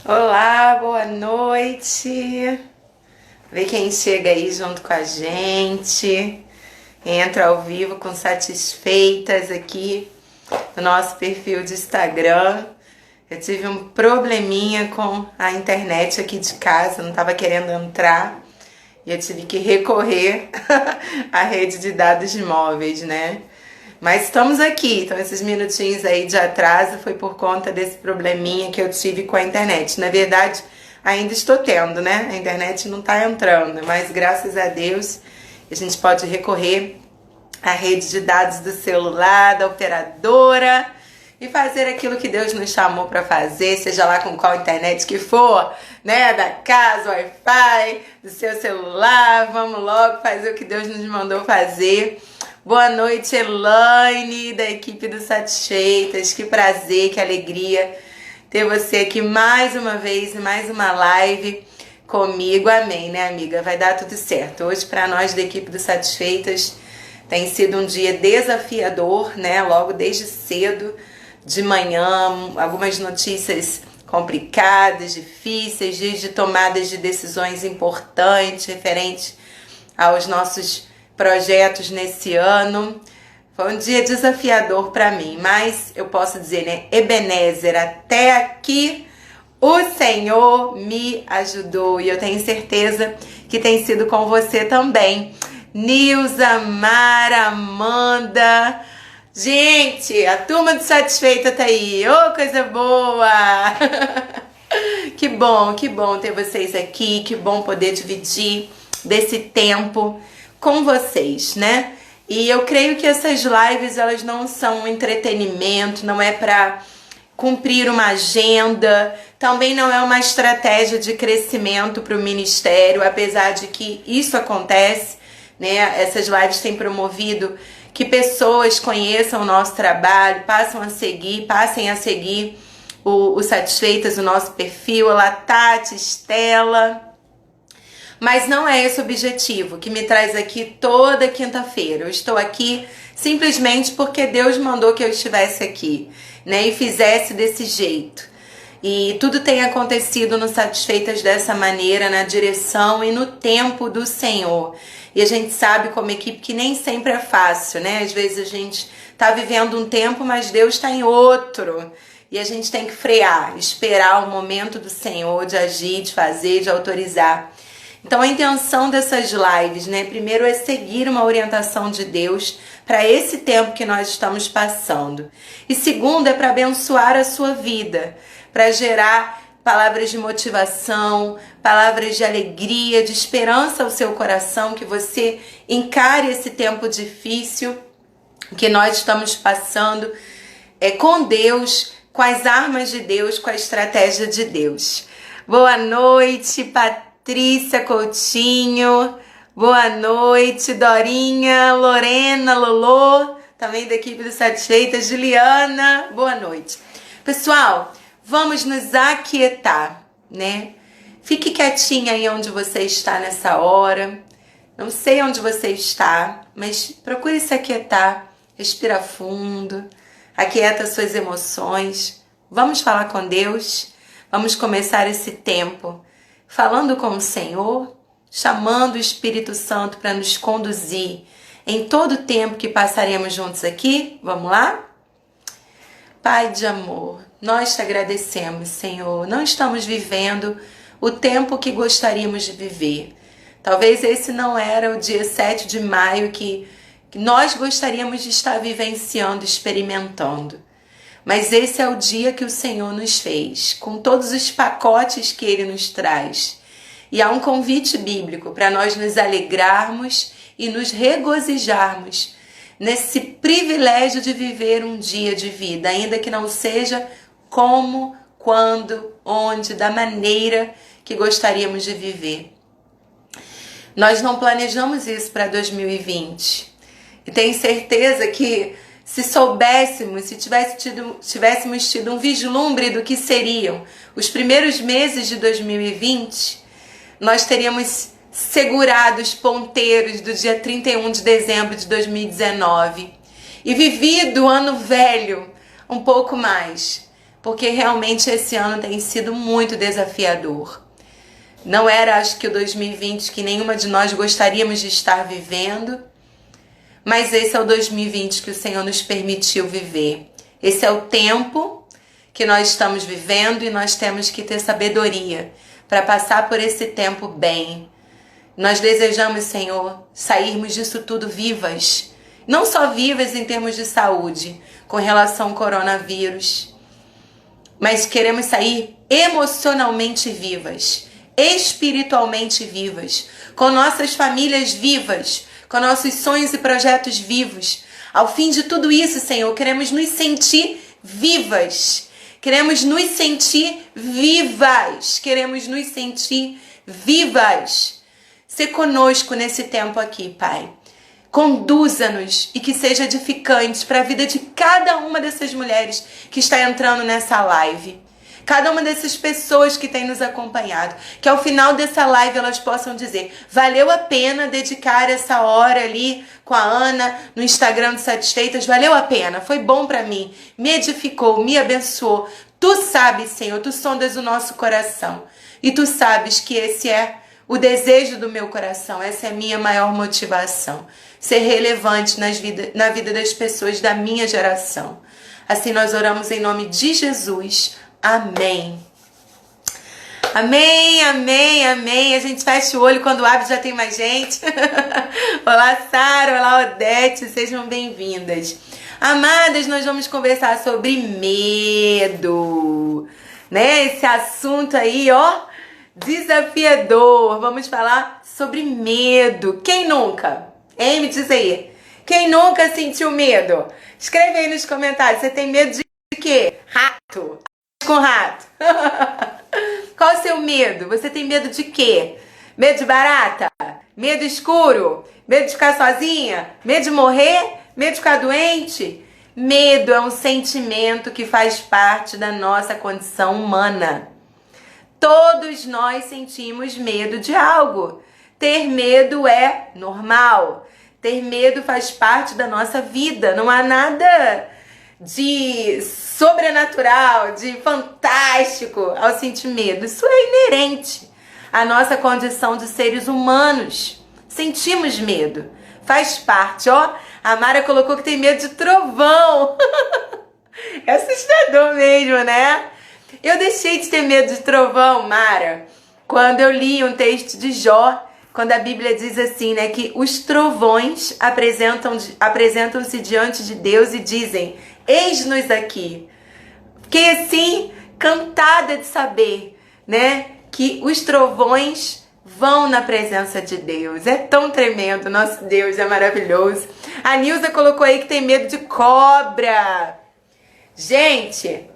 Olá, boa noite. Vê quem chega aí junto com a gente. Entra ao vivo com Satisfeitas aqui no nosso perfil de Instagram. Eu tive um probleminha com a internet aqui de casa, não estava querendo entrar e eu tive que recorrer à rede de dados móveis, né? Mas estamos aqui, então esses minutinhos aí de atraso foi por conta desse probleminha que eu tive com a internet. Na verdade, ainda estou tendo, né? A internet não está entrando, mas graças a Deus a gente pode recorrer à rede de dados do celular, da operadora e fazer aquilo que Deus nos chamou para fazer, seja lá com qual internet que for, né? Da casa, Wi-Fi, do seu celular. Vamos logo fazer o que Deus nos mandou fazer. Boa noite, Elaine, da equipe do Satisfeitas. Que prazer, que alegria ter você aqui mais uma vez, mais uma live comigo. Amém, né, amiga? Vai dar tudo certo. Hoje, para nós da equipe do Satisfeitas, tem sido um dia desafiador, né? Logo desde cedo, de manhã, algumas notícias complicadas, difíceis, dias de tomadas de decisões importantes referentes aos nossos projetos nesse ano. Foi um dia desafiador para mim, mas eu posso dizer, né, Ebenezer, até aqui o Senhor me ajudou e eu tenho certeza que tem sido com você também. Nilza, Mara, Amanda, gente, a turma do Satisfeita tá aí, ô, coisa boa! Que bom ter vocês aqui, que bom poder dividir desse tempo com vocês, né? E eu creio que essas lives, elas não são um entretenimento, não é para cumprir uma agenda, também não é uma estratégia de crescimento para o ministério, apesar de que isso acontece, né? Essas lives têm promovido que pessoas conheçam o nosso trabalho, passem a seguir o Satisfeitas, o nosso perfil, a Tati, Estela. Mas não é esse o objetivo que me traz aqui toda quinta-feira. Eu estou aqui simplesmente porque Deus mandou que eu estivesse aqui, né? E fizesse desse jeito. E tudo tem acontecido no Satisfeitas dessa maneira, na direção e no tempo do Senhor. E a gente sabe como equipe que nem sempre é fácil, né? Às vezes a gente está vivendo um tempo, mas Deus está em outro. E a gente tem que frear, esperar o momento do Senhor de agir, de fazer, de autorizar. Então a intenção dessas lives, né, primeiro é seguir uma orientação de Deus para esse tempo que nós estamos passando. E segundo é para abençoar a sua vida, para gerar palavras de motivação, palavras de alegria, de esperança ao seu coração, que você encare esse tempo difícil que nós estamos passando com Deus, com as armas de Deus, com a estratégia de Deus. Boa noite, Patrícia Coutinho, boa noite, Dorinha, Lorena, Lolô, também da equipe do Satisfeitas, Juliana, boa noite. Pessoal, vamos nos aquietar, né? Fique quietinha aí onde você está nessa hora, não sei onde você está, mas procure se aquietar, respira fundo, aquieta suas emoções, vamos falar com Deus, vamos começar esse tempo falando com o Senhor, chamando o Espírito Santo para nos conduzir em todo o tempo que passaremos juntos aqui. Vamos lá? Pai de amor, nós te agradecemos, Senhor. Não estamos vivendo o tempo que gostaríamos de viver. Talvez esse não era o dia 7 de maio que nós gostaríamos de estar vivenciando, experimentando. Mas esse é o dia que o Senhor nos fez, com todos os pacotes que Ele nos traz. E há um convite bíblico para nós nos alegrarmos e nos regozijarmos nesse privilégio de viver um dia de vida, ainda que não seja como, quando, onde, da maneira que gostaríamos de viver. Nós não planejamos isso para 2020. E tenho certeza que se soubéssemos, se tivéssemos tido um vislumbre do que seriam os primeiros meses de 2020, nós teríamos segurado os ponteiros do dia 31 de dezembro de 2019 e vivido o ano velho um pouco mais. porque realmente esse ano tem sido muito desafiador. Não era, acho que o 2020 que nenhuma de nós gostaríamos de estar vivendo, mas esse é o 2020 que o Senhor nos permitiu viver. Esse é o tempo que nós estamos vivendo e nós temos que ter sabedoria para passar por esse tempo bem. Nós desejamos, Senhor, sairmos disso tudo vivas. Não só vivas em termos de saúde, com relação ao coronavírus, mas queremos sair emocionalmente vivas, espiritualmente vivas, com nossas famílias vivas, com nossos sonhos e projetos vivos. Ao fim de tudo isso, Senhor, queremos nos sentir vivas. Queremos nos sentir vivas. Queremos nos sentir vivas. Se conosco nesse tempo aqui, Pai. Conduza-nos e que seja edificante para a vida de cada uma dessas mulheres que está entrando nessa live. Cada uma dessas pessoas que tem nos acompanhado. Que ao final dessa live elas possam dizer: valeu a pena dedicar essa hora ali com a Ana no Instagram do Satisfeitas. Valeu a pena, foi bom para mim. Me edificou, me abençoou. Tu sabes, Senhor, tu sondas o nosso coração. E tu sabes que esse é o desejo do meu coração. Essa é a minha maior motivação. Ser relevante na vida das pessoas da minha geração. Assim nós oramos em nome de Jesus. Amém. Amém, amém, amém. A gente fecha o olho, quando abre já tem mais gente. Olá, Sara, olá, Odete, sejam bem-vindas. Amadas, nós vamos conversar sobre medo, né? Esse assunto aí, ó, desafiador. Vamos falar sobre medo. Quem nunca? Hein, me diz aí. Quem nunca sentiu medo? Escreve aí nos comentários. Você tem medo de quê? Rato. Com rato. Qual o seu medo? Você tem medo de quê? Medo de barata? Medo escuro? Medo de ficar sozinha? Medo de morrer? Medo de ficar doente? Medo é um sentimento que faz parte da nossa condição humana. Todos nós sentimos medo de algo. Ter medo é normal. Ter medo faz parte da nossa vida. Não há nada de sobrenatural, de fantástico ao sentir medo. Isso é inerente à nossa condição de seres humanos. Sentimos medo. Faz parte, ó. A Mara colocou que tem medo de trovão. É assustador mesmo, né? Eu deixei de ter medo de trovão, Mara, quando eu li um texto de Jó, quando a Bíblia diz assim, né, que os trovões apresentam-se diante de Deus e dizem: eis-nos aqui. Fiquei assim, cantada de saber, né, que os trovões vão na presença de Deus. É tão tremendo, nosso Deus é maravilhoso. A Nilza colocou aí que tem medo de cobra. Gente,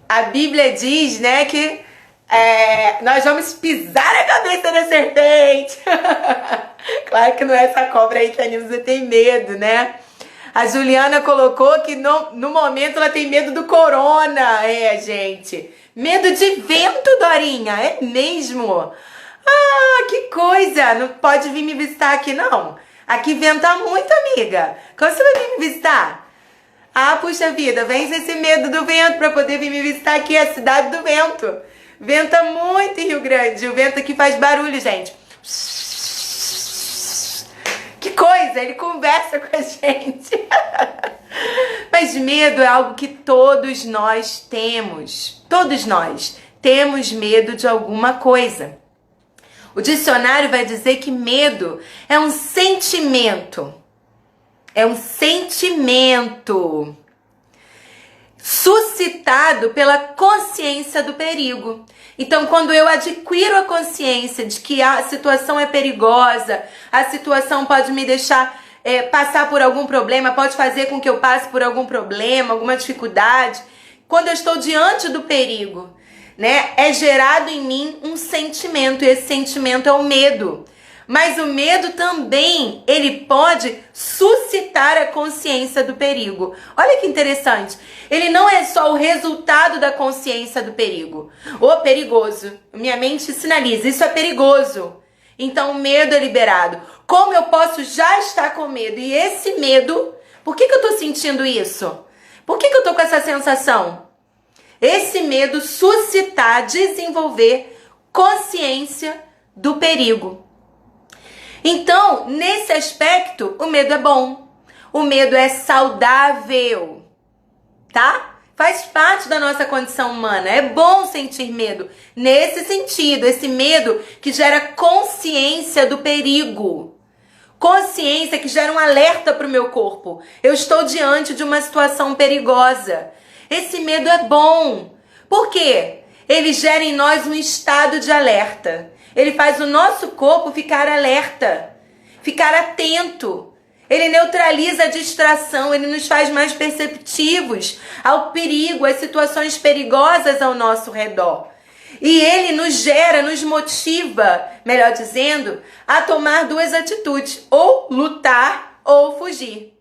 a Bíblia diz, né, que nós vamos pisar na cabeça da serpente. Claro que não é essa cobra aí que a Nilza tem medo, né? A Juliana colocou que no momento ela tem medo do corona. Gente. Medo de vento, Dorinha. É mesmo? Ah, que coisa. Não pode vir me visitar aqui, não. Aqui venta muito, amiga. Como você vai vir me visitar? Ah, puxa vida, vence esse medo do vento para poder vir me visitar aqui, a cidade do vento. Venta muito em Rio Grande. O vento aqui faz barulho, gente. Que coisa, ele conversa com a gente. Mas medo é algo que todos nós temos. Todos nós temos medo de alguma coisa. O dicionário vai dizer que medo é um sentimento. É um sentimento suscitado pela consciência do perigo. Então, quando eu adquiro a consciência de que a situação é perigosa, a situação pode me deixar passar por algum problema, pode fazer com que eu passe por algum problema, alguma dificuldade, quando eu estou diante do perigo, né, é gerado em mim um sentimento, e esse sentimento é o medo. Mas o medo também, ele pode suscitar a consciência do perigo. Olha que interessante. Ele não é só o resultado da consciência do perigo. Ô, perigoso. Minha mente sinaliza, isso é perigoso. Então o medo é liberado. Como eu posso já estar com medo? E esse medo, por que eu tô sentindo isso? Por que eu tô com essa sensação? esse medo suscitar, desenvolver consciência do perigo. Então, nesse aspecto, o medo é bom. O medo é saudável, tá? Faz parte da nossa condição humana. É bom sentir medo nesse sentido, esse medo que gera consciência do perigo. Consciência que gera um alerta para o meu corpo. Eu estou diante de uma situação perigosa. Esse medo é bom. Por quê? Ele gera em nós um estado de alerta. Ele faz o nosso corpo ficar alerta, ficar atento. Ele neutraliza a distração, ele nos faz mais perceptivos ao perigo, às situações perigosas ao nosso redor. E ele nos gera, nos motiva, melhor dizendo, a tomar duas atitudes, ou lutar ou fugir.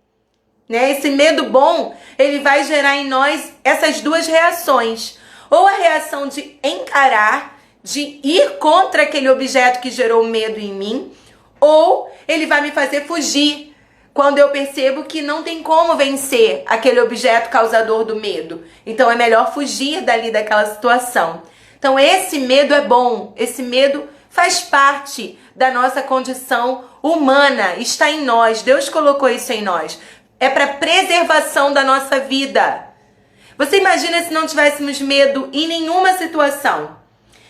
Né? Esse medo bom, ele vai gerar em nós essas duas reações. Ou a reação de encarar, de ir contra aquele objeto que gerou medo em mim, ou ele vai me fazer fugir, quando eu percebo que não tem como vencer aquele objeto causador do medo. Então é melhor fugir dali daquela situação. Então esse medo é bom, esse medo faz parte da nossa condição humana, está em nós, Deus colocou isso em nós. É para preservação da nossa vida. Você imagina se não tivéssemos medo em nenhuma situação,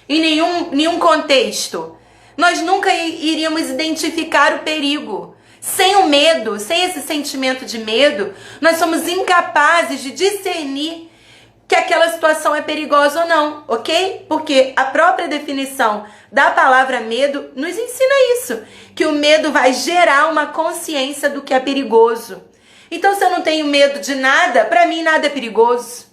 em nenhum contexto. Nós nunca iríamos identificar o perigo. Sem o medo, sem esse sentimento de medo, nós somos incapazes de discernir que aquela situação é perigosa ou não, ok? Porque a própria definição da palavra medo nos ensina isso, que o medo vai gerar uma consciência do que é perigoso. Então, se eu não tenho medo de nada, para mim nada é perigoso.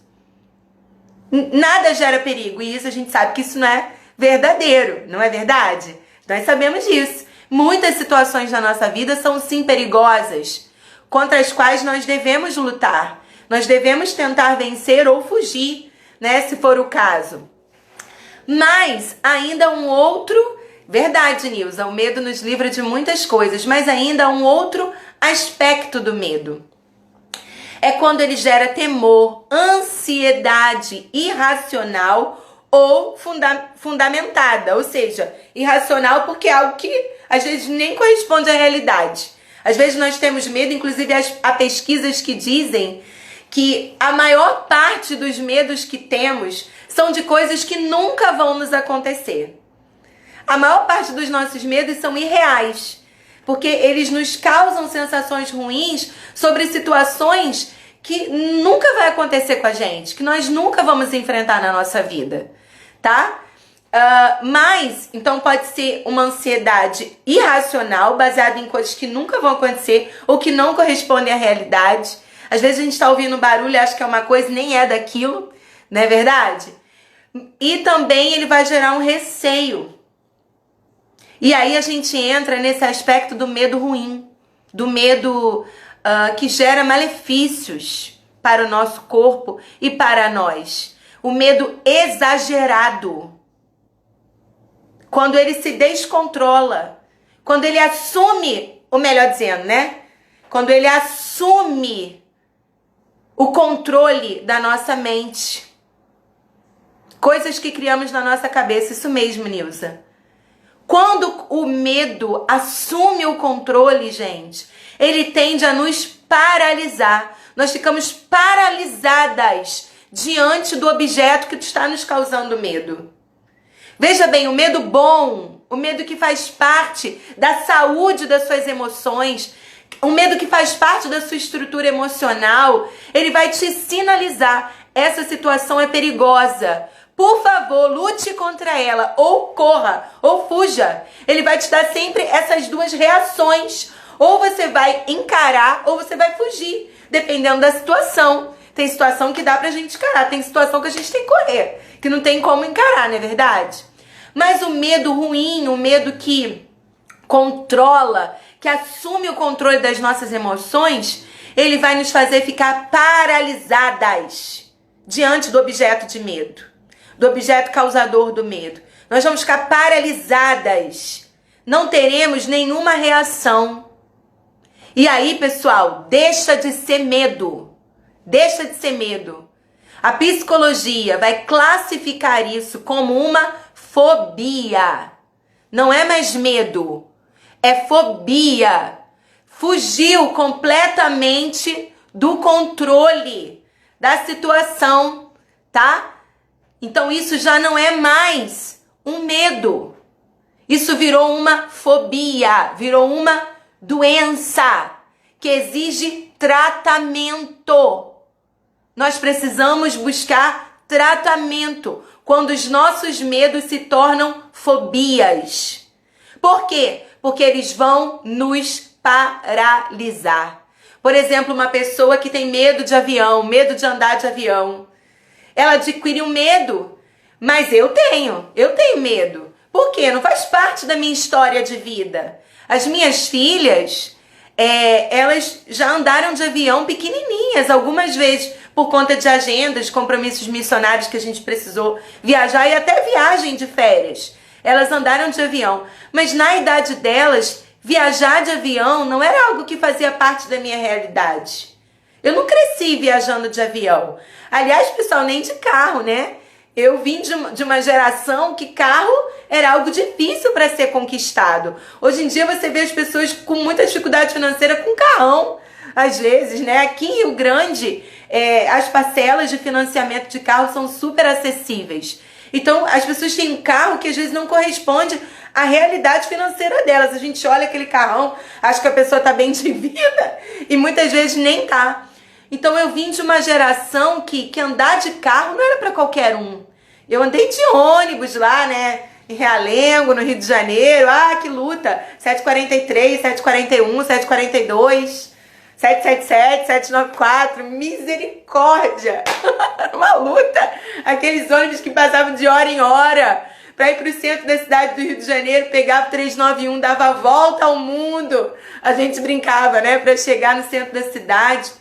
Nada gera perigo, e isso a gente sabe que isso não é verdadeiro, não é verdade? Nós sabemos disso. Muitas situações na nossa vida são sim perigosas, contra as quais nós devemos lutar. Nós devemos tentar vencer ou fugir, né, se for o caso. Mas ainda um outro, verdade, Nilza, o medo nos livra de muitas coisas, mas ainda um outro aspecto do medo. É quando ele gera temor, ansiedade irracional ou fundamentada, ou seja, irracional porque é algo que às vezes nem corresponde à realidade. Às vezes nós temos medo, inclusive há pesquisas que dizem que a maior parte dos medos que temos são de coisas que nunca vão nos acontecer. A maior parte dos nossos medos são irreais, porque eles nos causam sensações ruins sobre situações que nunca vai acontecer com a gente, que nós nunca vamos enfrentar na nossa vida, tá? Mas, então pode ser uma ansiedade irracional, baseada em coisas que nunca vão acontecer ou que não correspondem à realidade. Às vezes a gente está ouvindo barulho e acha que é uma coisa e nem é daquilo, não é verdade? E também ele vai gerar um receio. E aí a gente entra nesse aspecto do medo ruim, do medo que gera malefícios para o nosso corpo e para nós. O medo exagerado. Quando ele se descontrola, quando ele assume, ou melhor dizendo, né? Quando ele assume o controle da nossa mente. Coisas que criamos na nossa cabeça, isso mesmo, Nilza. Quando o medo assume o controle, gente, ele tende a nos paralisar. Nós ficamos paralisadas diante do objeto que está nos causando medo. Veja bem, o medo bom, o medo que faz parte da saúde das suas emoções, o medo que faz parte da sua estrutura emocional, ele vai te sinalizar, essa situação é perigosa. Por favor, lute contra ela, ou corra, ou fuja. Ele vai te dar sempre essas duas reações. Ou você vai encarar, ou você vai fugir, dependendo da situação. Tem situação que dá pra gente encarar, tem situação que a gente tem que correr, que não tem como encarar, não é verdade? Mas o medo ruim, o medo que controla, que assume o controle das nossas emoções, ele vai nos fazer ficar paralisadas diante do objeto de medo, do objeto causador do medo. Nós vamos ficar paralisadas, não teremos nenhuma reação. E aí, pessoal, deixa de ser medo. Deixa de ser medo. A psicologia vai classificar isso como uma fobia. Não é mais medo, é fobia. Fugiu completamente do controle da situação, tá? Então isso já não é mais um medo. Isso virou uma fobia, virou uma doença que exige tratamento. Nós precisamos buscar tratamento quando os nossos medos se tornam fobias. Por quê? Porque eles vão nos paralisar. Por exemplo, uma pessoa que tem medo de avião, medo de andar de avião, ela adquire um medo, mas eu tenho medo. Por quê? Não faz parte da minha história de vida. As minhas filhas, elas já andaram de avião pequenininhas algumas vezes, por conta de agendas, compromissos missionários que a gente precisou viajar e até viagem de férias. Elas andaram de avião, mas na idade delas, viajar de avião não era algo que fazia parte da minha realidade. Eu não cresci viajando de avião. Aliás, pessoal, nem de carro, né? Eu vim de uma geração que carro era algo difícil para ser conquistado. Hoje em dia você vê as pessoas com muita dificuldade financeira com carrão, às vezes, né? Aqui em Rio Grande, as parcelas de financiamento de carro são super acessíveis. Então, as pessoas têm um carro que às vezes não corresponde à realidade financeira delas. A gente olha aquele carrão, acha que a pessoa está bem de vida e muitas vezes nem tá. Então, eu vim de uma geração que andar de carro não era para qualquer um. Eu andei de ônibus lá, né? Em Realengo, no Rio de Janeiro. Ah, que luta! 743, 741, 742... 777, 794, misericórdia! Uma luta! Aqueles ônibus que passavam de hora em hora para ir para o centro da cidade do Rio de Janeiro, pegava o 391, dava a volta ao mundo. A gente brincava, né? Para chegar no centro da cidade.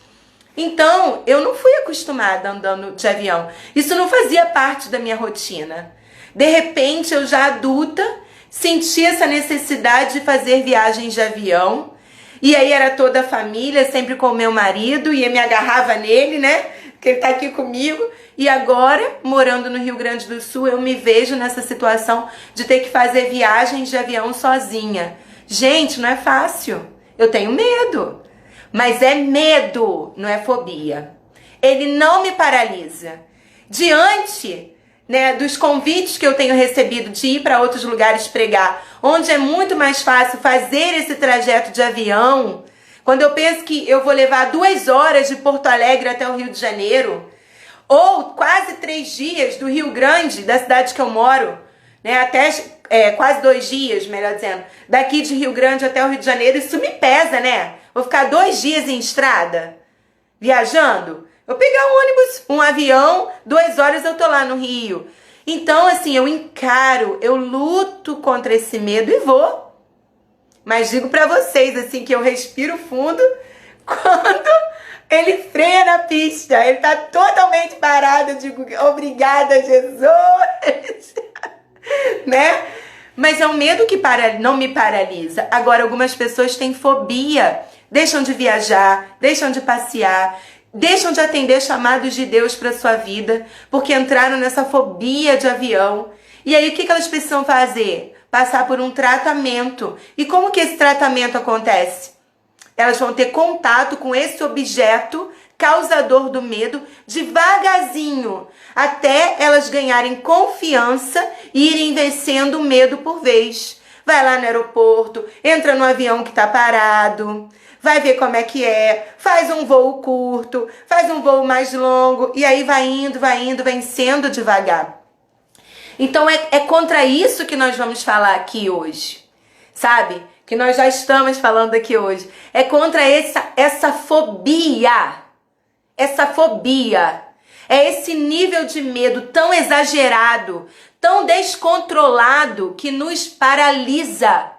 Então, eu não fui acostumada andando de avião. Isso não fazia parte da minha rotina. De repente, eu já adulta, senti essa necessidade de fazer viagens de avião. E aí era toda a família, sempre com o meu marido, e eu me agarrava nele, né? Porque ele tá aqui comigo. E agora, morando no Rio Grande do Sul, eu me vejo nessa situação de ter que fazer viagens de avião sozinha. Gente, não é fácil. Eu tenho medo. Mas é medo, não é fobia. Ele não me paralisa. Diante, né, dos convites que eu tenho recebido de ir para outros lugares pregar, onde é muito mais fácil fazer esse trajeto de avião, quando eu penso que eu vou levar 2 horas de Porto Alegre até o Rio de Janeiro, ou quase 3 dias do Rio Grande, da cidade que eu moro, né, até quase 2 dias, melhor dizendo, daqui de Rio Grande até o Rio de Janeiro, isso me pesa, né? Vou ficar 2 dias em estrada, viajando. Eu pegar um ônibus, um avião, 2 horas eu tô lá no Rio. Então, assim, eu encaro, eu luto contra esse medo e vou. Mas digo pra vocês, assim, que eu respiro fundo quando ele freia na pista. Ele tá totalmente parado. Eu digo, obrigada, Jesus. Né? Mas é um medo que não me paralisa. Agora, algumas pessoas têm fobia. Deixam de viajar, deixam de passear, deixam de atender chamados de Deus para sua vida, porque entraram nessa fobia de avião. E aí o que elas precisam fazer? Passar por um tratamento. E como que esse tratamento acontece? Elas vão ter contato com esse objeto causador do medo devagarzinho, até elas ganharem confiança e irem vencendo o medo por vez. Vai lá no aeroporto, entra no avião que está parado, vai ver como é que é, faz um voo curto, faz um voo mais longo, e aí vai indo, vencendo devagar. Então é contra isso que nós vamos falar aqui hoje, sabe? Que nós já estamos falando aqui hoje. É contra essa fobia. Essa fobia. É esse nível de medo tão exagerado, tão descontrolado, que nos paralisa.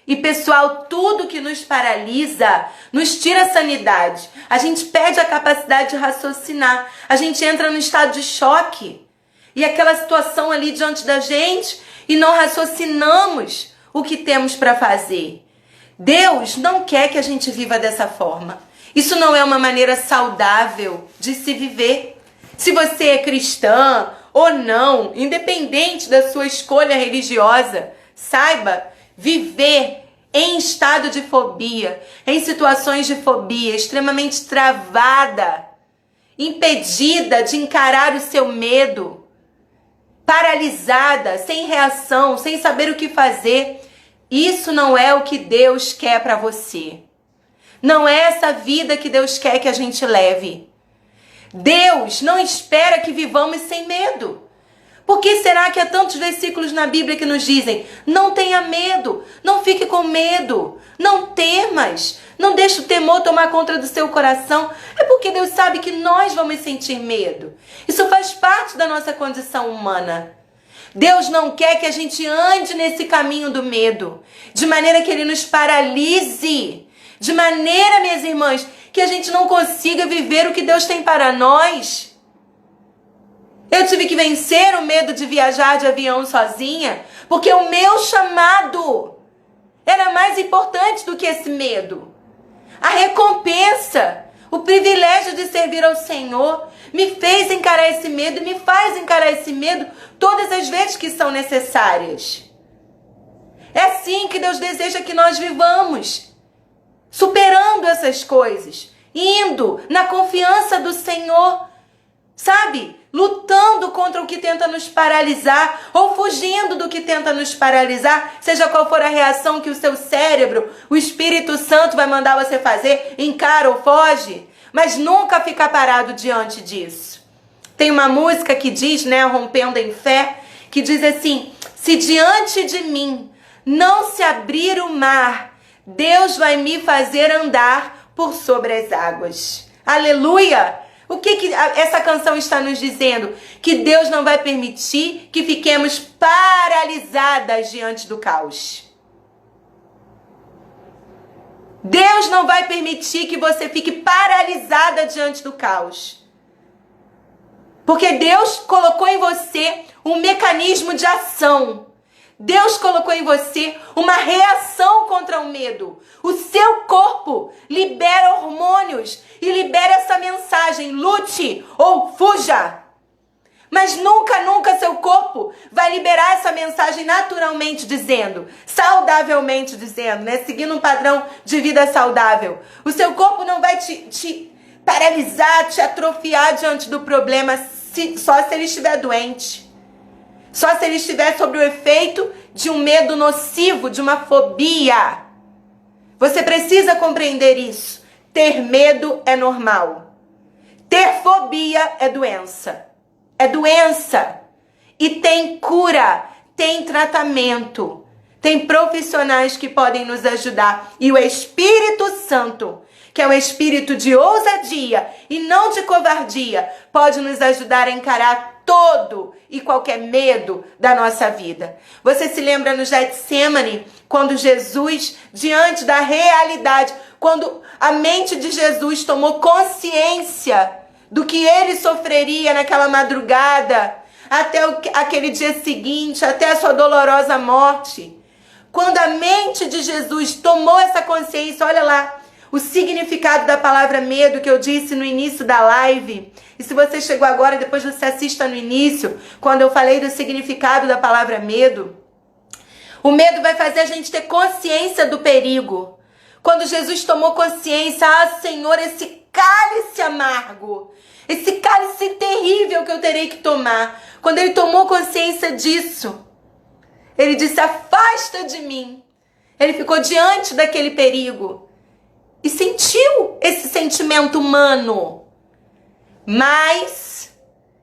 E pessoal, tudo que nos paralisa nos tira a sanidade. A gente perde a capacidade de raciocinar. A gente entra num estado de choque. E aquela situação ali diante da gente e não raciocinamos o que temos para fazer. Deus não quer que a gente viva dessa forma. Isso não é uma maneira saudável de se viver. Se você é cristã ou não, independente da sua escolha religiosa, saiba, viver em estado de fobia, em situações de fobia, extremamente travada, impedida de encarar o seu medo, paralisada, sem reação, sem saber o que fazer, isso não é o que Deus quer para você. Não é essa vida que Deus quer que a gente leve. Deus não espera que vivamos sem medo. Por que será que há tantos versículos na Bíblia que nos dizem: não tenha medo, não fique com medo, não temas, não deixe o temor tomar conta do seu coração? É porque Deus sabe que nós vamos sentir medo. Isso faz parte da nossa condição humana. Deus não quer que a gente ande nesse caminho do medo, de maneira que ele nos paralise, de maneira, minhas irmãs, que a gente não consiga viver o que Deus tem para nós. Eu tive que vencer o medo de viajar de avião sozinha, porque o meu chamado era mais importante do que esse medo. A recompensa, o privilégio de servir ao Senhor me fez encarar esse medo e me faz encarar esse medo todas as vezes que são necessárias. É assim que Deus deseja que nós vivamos, superando essas coisas, indo na confiança do Senhor, sabe? Lutando contra o que tenta nos paralisar ou fugindo do que tenta nos paralisar, seja qual for a reação que o seu cérebro, o Espírito Santo vai mandar você fazer, encara ou foge, mas nunca ficar parado diante disso. Tem uma música que diz, né, Rompendo em Fé, que diz assim: se diante de mim não se abrir o mar, Deus vai me fazer andar por sobre as águas. Aleluia! O que essa canção está nos dizendo? Que Deus não vai permitir que fiquemos paralisadas diante do caos. Deus não vai permitir que você fique paralisada diante do caos. Porque Deus colocou em você um mecanismo de ação. Deus colocou em você uma reação contra o medo. O seu corpo libera hormônios e libera essa mensagem: lute ou fuja. Mas nunca, nunca seu corpo vai liberar essa mensagem naturalmente dizendo, saudavelmente dizendo, né? Seguindo um padrão de vida saudável. O seu corpo não vai te paralisar, te atrofiar diante do problema só se ele estiver doente. Só se ele estiver sob o efeito de um medo nocivo, de uma fobia. Você precisa compreender isso. Ter medo é normal. Ter fobia é doença. É doença. E tem cura, tem tratamento. Tem profissionais que podem nos ajudar. E o Espírito Santo, que é um espírito de ousadia e não de covardia, pode nos ajudar a encarar todo e qualquer medo da nossa vida. Você se lembra no Getsemane, quando Jesus, diante da realidade, quando a mente de Jesus tomou consciência do que ele sofreria naquela madrugada, até aquele dia seguinte, até a sua dolorosa morte. Quando a mente de Jesus tomou essa consciência, olha lá, o significado da palavra medo que eu disse no início da live. E se você chegou agora, depois você assista no início, quando eu falei do significado da palavra medo. O medo vai fazer a gente ter consciência do perigo. Quando Jesus tomou consciência, Senhor, esse cálice amargo, esse cálice terrível que eu terei que tomar. Quando ele tomou consciência disso, ele disse: afasta de mim. Ele ficou diante daquele perigo e sentiu esse sentimento humano. Mas,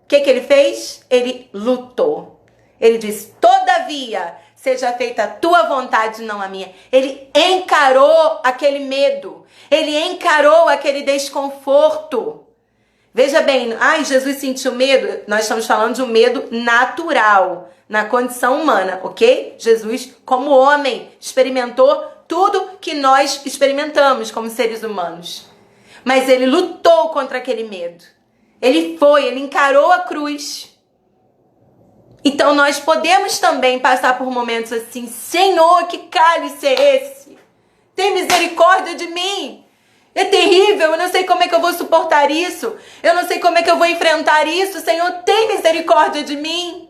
o que ele fez? Ele lutou. Ele disse: todavia, seja feita a tua vontade, não a minha. Ele encarou aquele medo. Ele encarou aquele desconforto. Veja bem, Jesus sentiu medo. Nós estamos falando de um medo natural, na condição humana, ok? Jesus, como homem, experimentou tudo que nós experimentamos como seres humanos. Mas ele lutou contra aquele medo. Ele encarou a cruz. Então nós podemos também passar por momentos assim: Senhor, que cálice é esse? Tem misericórdia de mim. É terrível, eu não sei como é que eu vou suportar isso. Eu não sei como é que eu vou enfrentar isso. Senhor, tem misericórdia de mim.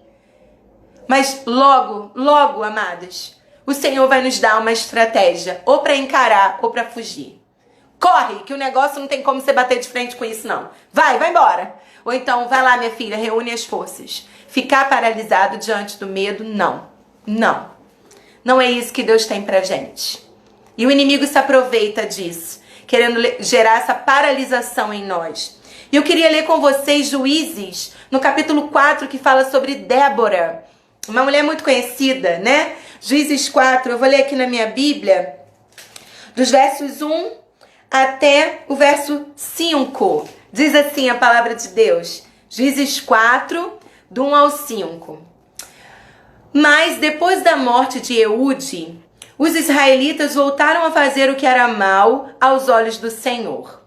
Mas logo, logo, amadas, o Senhor vai nos dar uma estratégia, ou para encarar, ou para fugir. Corre, que o negócio não tem como você bater de frente com isso, não. Vai embora. Ou então, vai lá, minha filha, reúne as forças. Ficar paralisado diante do medo, não. Não. Não é isso que Deus tem pra gente. E o inimigo se aproveita disso, querendo gerar essa paralisação em nós. E eu queria ler com vocês Juízes, no capítulo 4, que fala sobre Débora. Uma mulher muito conhecida, né? Juízes 4, eu vou ler aqui na minha Bíblia, dos versos 1 até o verso 5. Diz assim a palavra de Deus. Juízes 4, do 1 ao 5. Mas depois da morte de Eude, os israelitas voltaram a fazer o que era mal aos olhos do Senhor.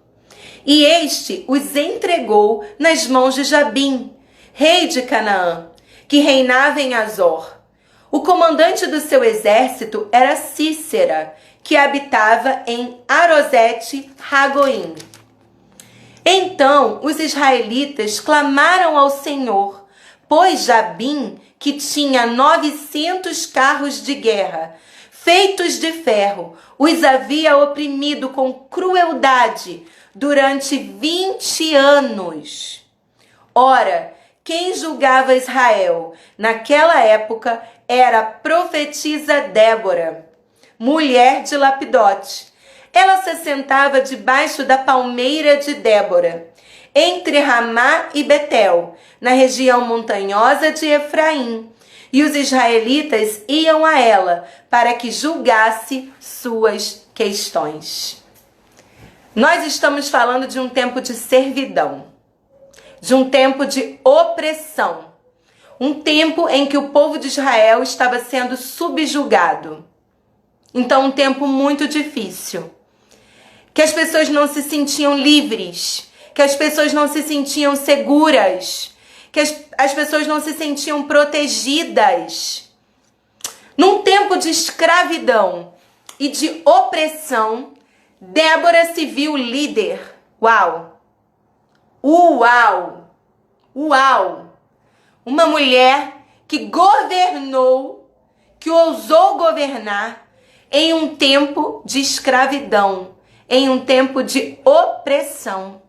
E este os entregou nas mãos de Jabim, rei de Canaã, que reinava em Azor. O comandante do seu exército era Cícera, que habitava em Arosete-Ragoim. Então os israelitas clamaram ao Senhor, pois Jabim, que tinha 900 carros de guerra, feitos de ferro, os havia oprimido com crueldade durante 20 anos. Ora, quem julgava Israel naquela época era a profetisa Débora, mulher de Lapidote. Ela se sentava debaixo da palmeira de Débora, entre Ramá e Betel, na região montanhosa de Efraim. E os israelitas iam a ela para que julgasse suas questões. Nós estamos falando de um tempo de servidão, de um tempo de opressão, um tempo em que o povo de Israel estava sendo subjugado. Então, um tempo muito difícil, que as pessoas não se sentiam livres, que as pessoas não se sentiam seguras, que as pessoas não se sentiam protegidas. Num tempo de escravidão e de opressão, Débora se viu líder. Uau! Uau! Uau! Uma mulher que governou, que ousou governar em um tempo de escravidão, em um tempo de opressão.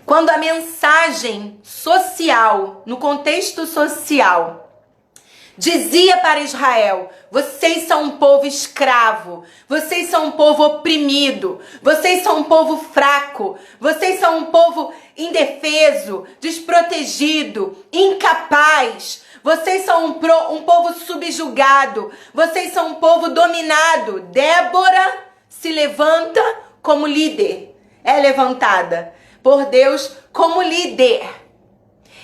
Quando a mensagem social, no contexto social, dizia para Israel: vocês são um povo escravo, vocês são um povo oprimido, vocês são um povo fraco, vocês são um povo indefeso, desprotegido, incapaz, vocês são um povo subjugado, vocês são um povo dominado. Débora se levanta como líder, é levantada por Deus como líder.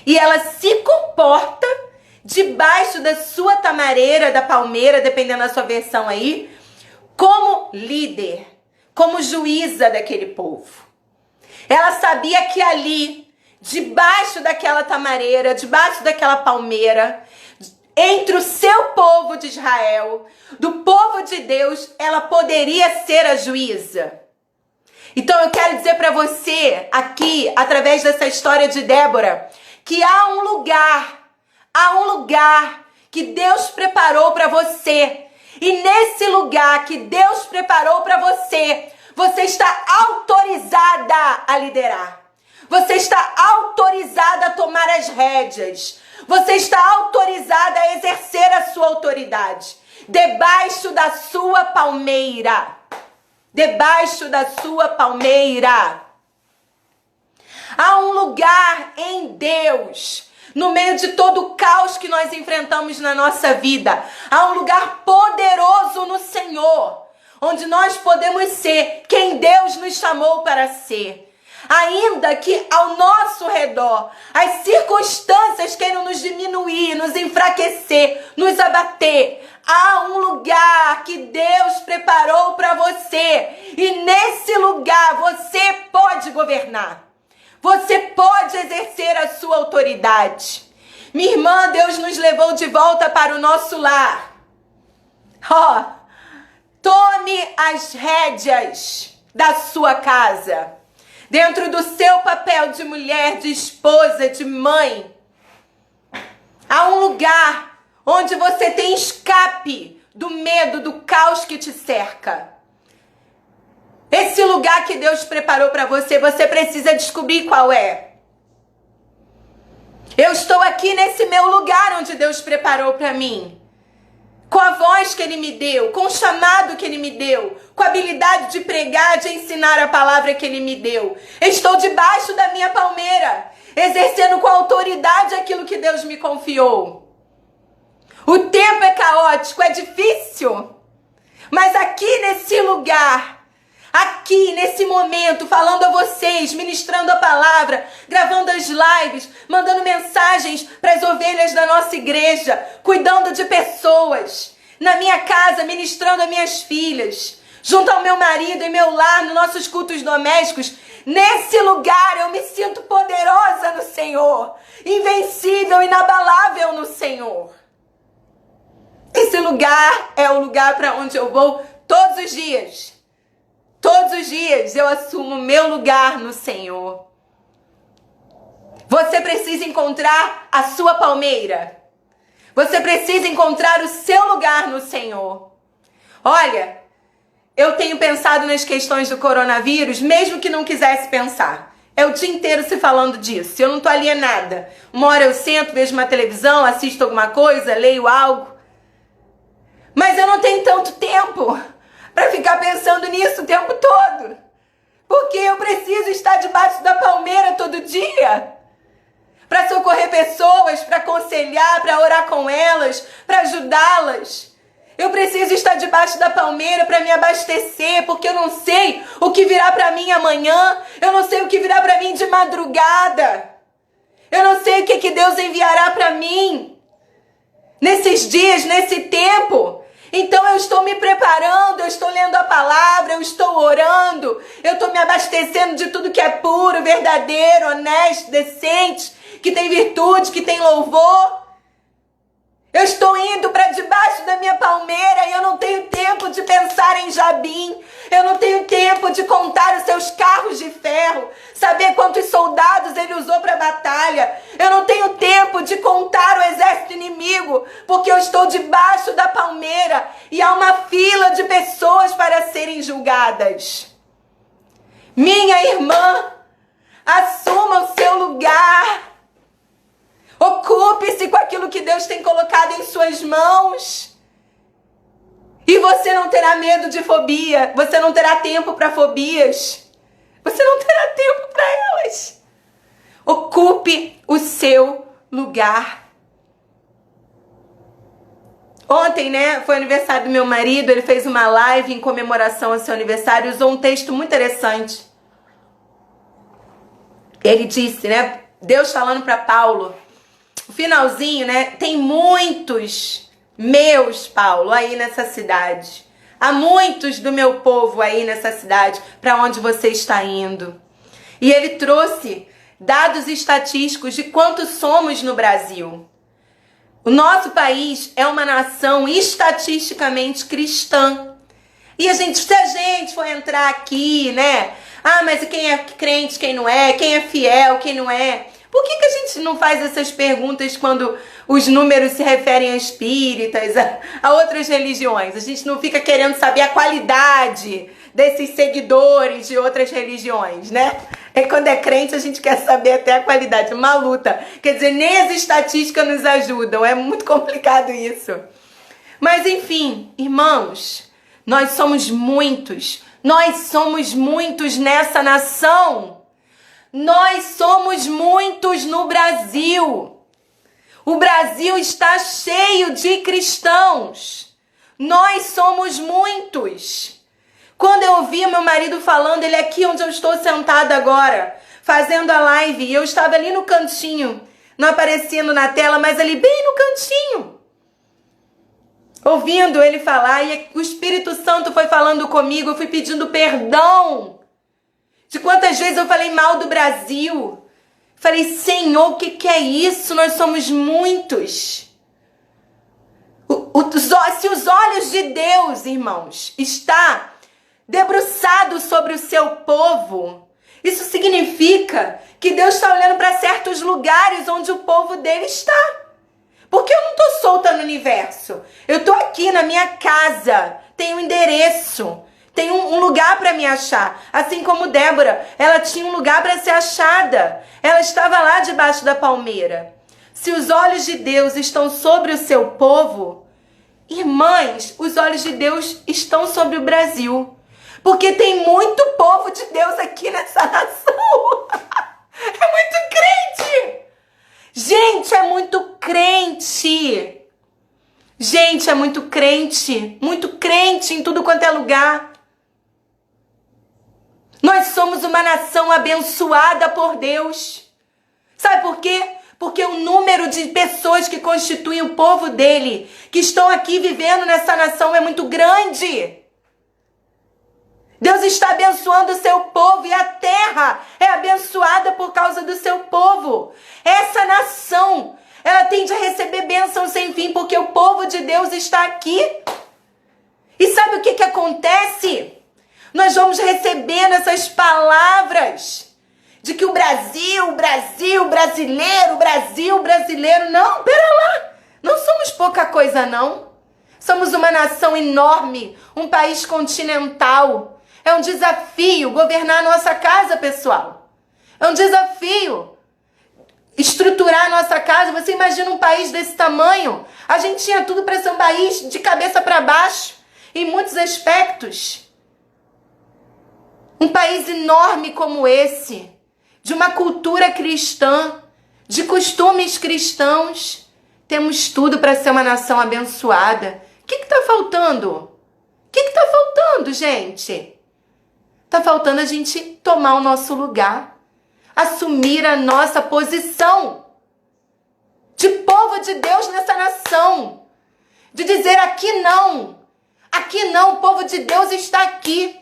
E ela se comporta debaixo da sua tamareira, da palmeira, dependendo da sua versão aí, como líder, como juíza daquele povo. Ela sabia que ali, debaixo daquela tamareira, debaixo daquela palmeira, entre o seu povo de Israel, do povo de Deus, ela poderia ser a juíza. Então eu quero dizer para você aqui, através dessa história de Débora, que há um lugar que Deus preparou para você. E nesse lugar que Deus preparou para você, você está autorizada a liderar. Você está autorizada a tomar as rédeas. Você está autorizada a exercer a sua autoridade debaixo da sua palmeira. Debaixo da sua palmeira. Há um lugar em Deus, no meio de todo o caos que nós enfrentamos na nossa vida. Há um lugar poderoso no Senhor, onde nós podemos ser quem Deus nos chamou para ser. Ainda que ao nosso redor as circunstâncias queiram nos diminuir, nos enfraquecer, nos abater, há um lugar que Deus preparou para você. E nesse lugar você pode governar. Você pode exercer a sua autoridade. Minha irmã, Deus nos levou de volta para o nosso lar. Tome as rédeas da sua casa. Dentro do seu papel de mulher, de esposa, de mãe. Há um lugar onde você tem escape do medo, do caos que te cerca. Esse lugar que Deus preparou para você, você precisa descobrir qual é. Eu estou aqui nesse meu lugar onde Deus preparou para mim. Com a voz que Ele me deu, com o chamado que Ele me deu, com a habilidade de pregar, de ensinar a palavra que Ele me deu. Estou debaixo da minha palmeira, exercendo com autoridade aquilo que Deus me confiou. O tempo é caótico, é difícil, mas aqui nesse lugar, aqui nesse momento, falando a vocês, ministrando a palavra, gravando as lives, mandando mensagens para as ovelhas da nossa igreja, cuidando de pessoas, na minha casa, ministrando a minhas filhas, junto ao meu marido e meu lar, nos nossos cultos domésticos. Nesse lugar eu me sinto poderosa no Senhor, invencível, inabalável no Senhor. Esse lugar é o lugar para onde eu vou todos os dias. Todos os dias eu assumo meu lugar no Senhor. Você precisa encontrar a sua palmeira. Você precisa encontrar o seu lugar no Senhor. Olha, eu tenho pensado nas questões do coronavírus, mesmo que não quisesse pensar. É o dia inteiro se falando disso. Eu não estou alienada. Uma hora eu sento, vejo uma televisão, assisto alguma coisa, leio algo. Mas eu não tenho tanto tempo para ficar pensando nisso o tempo todo. Porque eu preciso estar debaixo da palmeira todo dia. Para socorrer pessoas, para aconselhar, para orar com elas, para ajudá-las. Eu preciso estar debaixo da palmeira para me abastecer, porque eu não sei o que virá para mim amanhã. Eu não sei o que virá para mim de madrugada. Eu não sei o que Deus enviará para mim nesses dias, nesse tempo. Então eu estou me preparando, eu estou lendo a palavra, eu estou orando, eu estou me abastecendo de tudo que é puro, verdadeiro, honesto, decente, que tem virtude, que tem louvor. Eu estou indo para debaixo da minha palmeira e eu não tenho tempo de pensar em Jabim. Eu não tenho tempo de contar os seus carros de ferro, saber quantos soldados ele usou para a batalha. Eu não tenho tempo de contar o exército inimigo, porque eu estou debaixo da palmeira e há uma fila de pessoas para serem julgadas. Minha irmã, assuma o seu lugar. Ocupe-se com aquilo que Deus tem colocado em suas mãos. E você não terá medo de fobia. Você não terá tempo para fobias. Você não terá tempo para elas. Ocupe o seu lugar. Ontem, foi aniversário do meu marido. Ele fez uma live em comemoração ao seu aniversário. Usou um texto muito interessante. Ele disse, Deus falando para Paulo. O finalzinho, tem muitos meus, Paulo, aí nessa cidade. Há muitos do meu povo aí nessa cidade, para onde você está indo. E ele trouxe dados estatísticos de quantos somos no Brasil. O nosso país é uma nação estatisticamente cristã. E se a gente for entrar aqui, mas quem é crente, quem não é, quem é fiel, quem não é... Por que a gente não faz essas perguntas quando os números se referem a espíritas, a outras religiões? A gente não fica querendo saber a qualidade desses seguidores de outras religiões, Quando é crente a gente quer saber até a qualidade, uma luta. Quer dizer, nem as estatísticas nos ajudam, é muito complicado isso. Mas enfim, irmãos, nós somos muitos nessa nação. Nós somos muitos no Brasil. O Brasil está cheio de cristãos. Nós somos muitos. Quando eu ouvi meu marido falando, ele aqui onde eu estou sentada agora, fazendo a live, e eu estava ali no cantinho, não aparecendo na tela, mas ali bem no cantinho, ouvindo ele falar, e o Espírito Santo foi falando comigo, eu fui pedindo perdão. De quantas vezes eu falei mal do Brasil. Falei, Senhor, o que é isso? Nós somos muitos. Se os olhos de Deus, irmãos, está debruçado sobre o seu povo, isso significa que Deus está olhando para certos lugares onde o povo dele está. Porque eu não estou solta no universo. Eu estou aqui na minha casa, tenho um endereço, tenho um lugar para me achar. Assim como Débora, ela tinha um lugar para ser achada. Ela estava lá debaixo da palmeira. Se os olhos de Deus estão sobre o seu povo, irmãs, os olhos de Deus estão sobre o Brasil. Porque tem muito povo de Deus aqui nessa nação. É muito crente. Gente, é muito crente. Gente, é muito crente. Muito crente em tudo quanto é lugar. Nós somos uma nação abençoada por Deus. Sabe por quê? Porque o número de pessoas que constituem o povo dele, que estão aqui vivendo nessa nação, é muito grande. Deus está abençoando o seu povo e a terra é abençoada por causa do seu povo. Essa nação, ela tende a receber bênção sem fim, porque o povo de Deus está aqui. E sabe o que acontece? Nós vamos recebendo essas palavras de que o Brasil brasileiro. Não, pera lá. Não somos pouca coisa, não. Somos uma nação enorme, um país continental. É um desafio governar a nossa casa, pessoal. É um desafio estruturar a nossa casa. Você imagina um país desse tamanho? A gente tinha tudo para ser um país de cabeça para baixo, em muitos aspectos. Um país enorme como esse, de uma cultura cristã, de costumes cristãos. Temos tudo para ser uma nação abençoada. O que está faltando? O que está faltando, gente? Está faltando a gente tomar o nosso lugar, assumir a nossa posição de povo de Deus nessa nação, de dizer aqui não, o povo de Deus está aqui,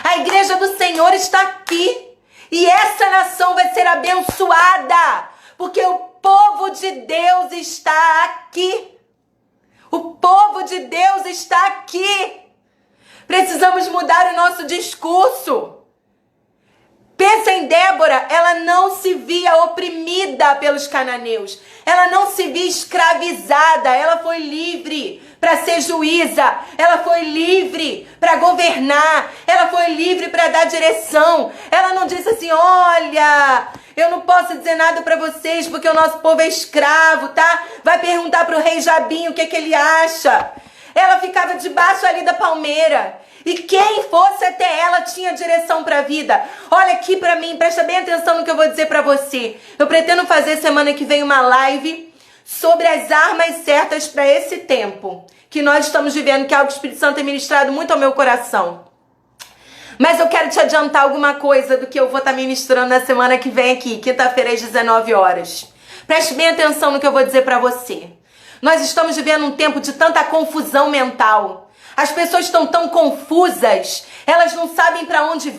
a igreja do Senhor está aqui, e essa nação vai ser abençoada, porque o povo de Deus está aqui, o povo de Deus está aqui. Precisamos mudar o nosso discurso. Pensa em Débora, ela não se via oprimida pelos cananeus. Ela não se via escravizada. Ela foi livre para ser juíza. Ela foi livre para governar. Ela foi livre para dar direção. Ela não disse assim, olha, eu não posso dizer nada para vocês porque o nosso povo é escravo, tá? Vai perguntar para o rei Jabim o que ele acha. Ela ficava debaixo ali da palmeira. E quem fosse até ela tinha direção para a vida. Olha aqui para mim, presta bem atenção no que eu vou dizer para você. Eu pretendo fazer semana que vem uma live sobre as armas certas para esse tempo que nós estamos vivendo, que é algo que o Espírito Santo tem ministrado muito ao meu coração. Mas eu quero te adiantar alguma coisa do que eu vou estar ministrando na semana que vem aqui, quinta-feira às 19 horas. Preste bem atenção no que eu vou dizer para você. Nós estamos vivendo um tempo de tanta confusão mental. As pessoas estão tão confusas, elas não sabem para onde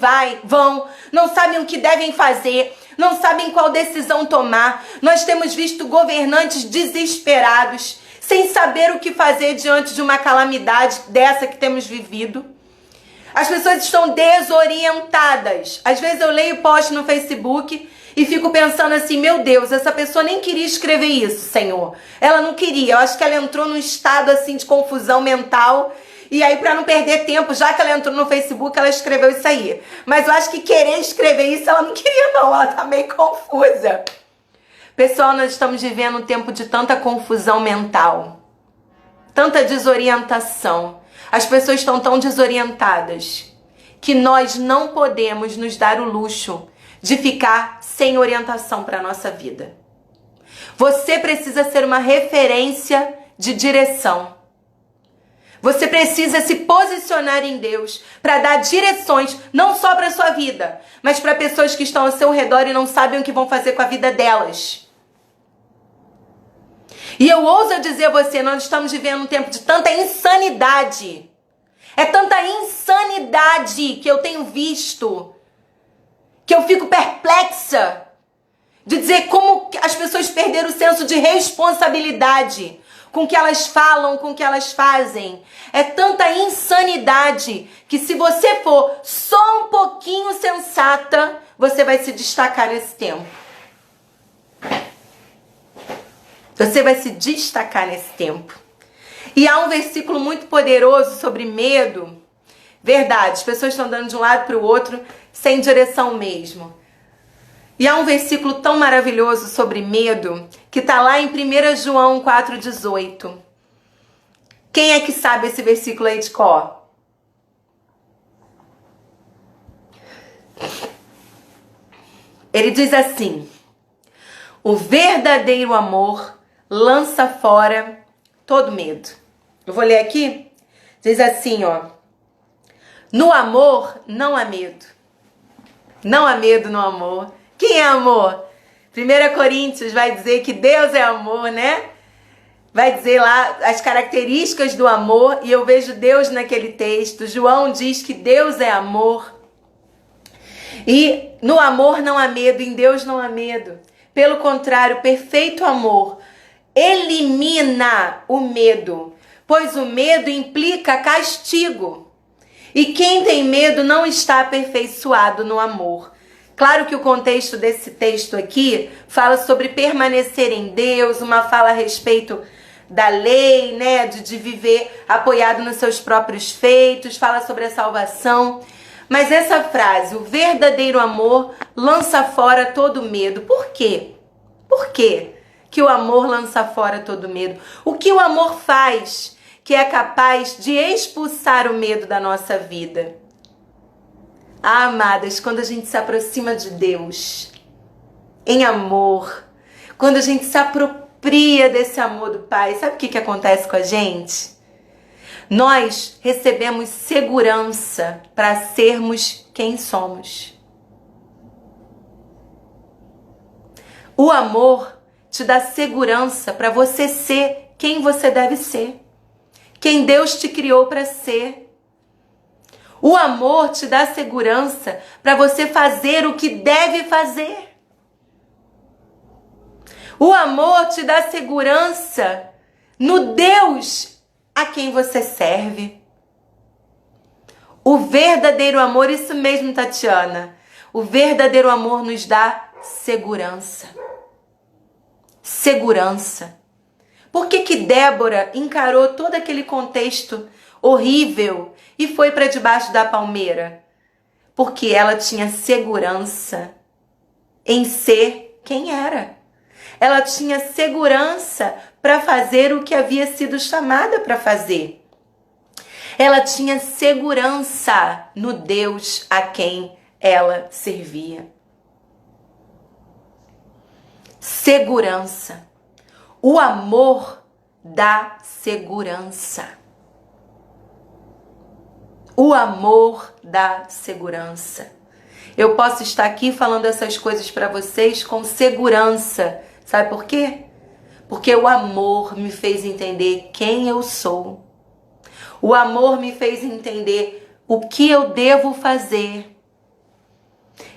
vão, não sabem o que devem fazer, não sabem qual decisão tomar. Nós temos visto governantes desesperados, sem saber o que fazer diante de uma calamidade dessa que temos vivido. As pessoas estão desorientadas. Às vezes eu leio post no Facebook e fico pensando assim, meu Deus, essa pessoa nem queria escrever isso, Senhor. Ela não queria, eu acho que ela entrou num estado assim de confusão mental. E aí, para não perder tempo, já que ela entrou no Facebook, ela escreveu isso aí. Mas eu acho que querer escrever isso, ela não queria não, ela tá meio confusa. Pessoal, nós estamos vivendo um tempo de tanta confusão mental, tanta desorientação. As pessoas estão tão desorientadas que nós não podemos nos dar o luxo de ficar sem orientação para a nossa vida. Você precisa ser uma referência de direção. Você precisa se posicionar em Deus para dar direções, não só para a sua vida, mas para pessoas que estão ao seu redor e não sabem o que vão fazer com a vida delas. E eu ouso dizer a você, nós estamos vivendo um tempo de tanta insanidade. É tanta insanidade que eu tenho visto, que eu fico perplexa de dizer como as pessoas perderam o senso de responsabilidade. com o que elas falam, com o que elas fazem. É tanta insanidade que se você for só um pouquinho sensata, você vai se destacar nesse tempo. Você vai se destacar nesse tempo. E há um versículo muito poderoso sobre medo. Verdade, as pessoas estão dando de um lado para o outro sem direção mesmo. E há um versículo tão maravilhoso sobre medo que está lá em 1 João 4,18. Quem é que sabe esse versículo aí de cor? Ele diz assim: o verdadeiro amor lança fora todo medo. Eu vou ler aqui. Diz assim, ó: no amor não há medo. Não há medo no amor. Quem é amor? 1 Coríntios vai dizer que Deus é amor, né? Vai dizer lá as características do amor, e eu vejo Deus naquele texto. João diz que Deus é amor. E no amor não há medo, em Deus não há medo. Pelo contrário, o perfeito amor elimina o medo, pois o medo implica castigo. E quem tem medo não está aperfeiçoado no amor. Claro que o contexto desse texto aqui fala sobre permanecer em Deus, uma fala a respeito da lei, né, de viver apoiado nos seus próprios feitos, fala sobre a salvação. Mas essa frase, o verdadeiro amor lança fora todo medo. Por quê? Por quê que o amor lança fora todo medo? O que o amor faz que é capaz de expulsar o medo da nossa vida? Ah, amadas, quando a gente se aproxima de Deus em amor, quando a gente se apropria desse amor do Pai, sabe o que acontece com a gente? Nós recebemos segurança para sermos quem somos. O amor te dá segurança para você ser quem você deve ser, quem Deus te criou para ser. O amor te dá segurança para você fazer o que deve fazer. O amor te dá segurança no Deus a quem você serve. O verdadeiro amor, isso mesmo, Tatiana. O verdadeiro amor nos dá segurança. Segurança. Por que Débora encarou todo aquele contexto horrível e foi para debaixo da palmeira? Porque ela tinha segurança em ser quem era. Ela tinha segurança para fazer o que havia sido chamada para fazer. Ela tinha segurança no Deus a quem ela servia. Segurança. O amor dá segurança. O amor dá segurança. Eu posso estar aqui falando essas coisas para vocês com segurança. Sabe por quê? Porque o amor me fez entender quem eu sou. O amor me fez entender o que eu devo fazer.